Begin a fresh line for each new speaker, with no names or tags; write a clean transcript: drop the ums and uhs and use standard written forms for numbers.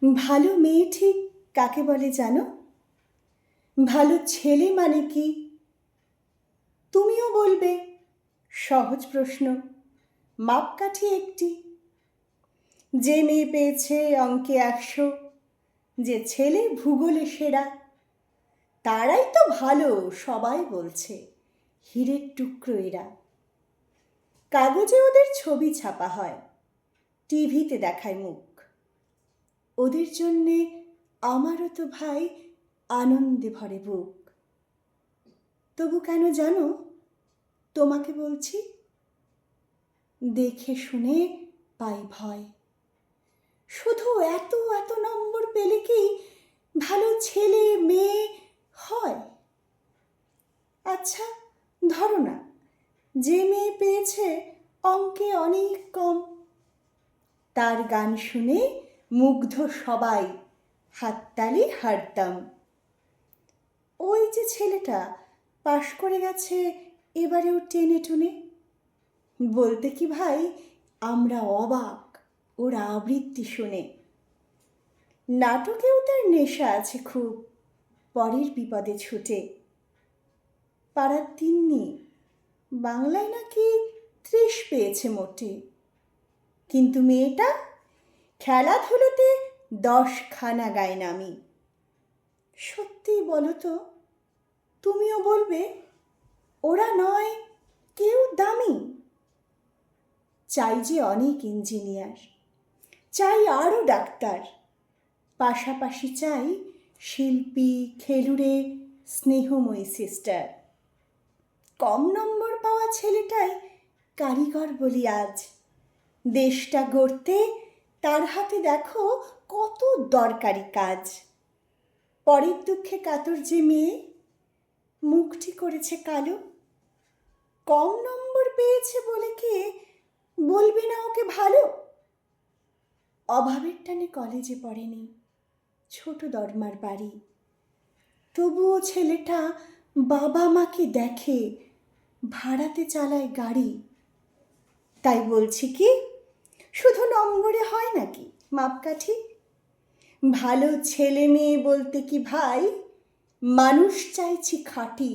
ভালো মেয়ে ঠিক কাকে বলে জানো? ভালো ছেলে মানে কি? তুমিও বলবে, সহজ প্রশ্ন, মাপকাঠি একটি। যে মেয়ে পেয়েছে অঙ্কে 100, যে ছেলে ভূগোলে সেরা, তারাই তো ভালো সবাই বলছে, হীরের টুকরো এরা। কাগজে ওদের ছবি ছাপা হয়, টিভিতে দেখায় মুখ। ওদের জন্যে আমারও তো ভাই আনন্দে ভরে বুক। তবু কেন জানো তোমাকে বলছি? দেখে শুনে পাই ভয়। শুধু এত এত নম্বর পেলে কি ভালো ছেলে মেয়ে হয়? আচ্ছা ধরো না, যে মেয়ে পেয়েছে অঙ্কে অনেক কম, তার গান শুনে মুগ্ধ সবাই, হাততালি হারতাম। ওই যে ছেলেটা পাশ করে গেছে এবারেও টেনে টুনে, বলতে কি ভাই আমরা অবাক ওর আবৃত্তি শুনে। নাটকেও তার নেশা আছে খুব, পরের বিপদে ছুটে। পাড়ার তিন্নি বাংলায় নাকি 30 পেয়েছে মোটে, কিন্তু মেয়েটা খেলাধুলোতে 10খানা গায় নামি। সত্যি বলো তো, তুমিও বলবে ওরা নয় কেউ দামি? চাই যে অনেক ইঞ্জিনিয়ার, চাই আরও ডাক্তার, পাশাপাশি চাই শিল্পী, খেলুড়ে, স্নেহময়ী সিস্টার। কম নম্বর পাওয়া ছেলেটাই কারিগর বলি আজ। দেশটা গড়তে তার হাতে দেখো কত দরকারি কাজ। পরের দুঃখে কাতর যে মেয়ে মুখটি করেছে কালো, কম নম্বর পেয়েছে বলে কি বলবে না ওকে ভালো? অভাবের টানে কলেজে পড়েনি, ছোট দরমার বাড়ি, তবুও ছেলেটা বাবা মাকে দেখে, ভাড়াতে চালায় গাড়ি। তাই বলছি কি, শুধু নম্বরে হয় নাকি মাপকাঠি? ভালো ছেলে মেয়ে বলতে কি ভাই মানুষ চাইছি খাঁটি।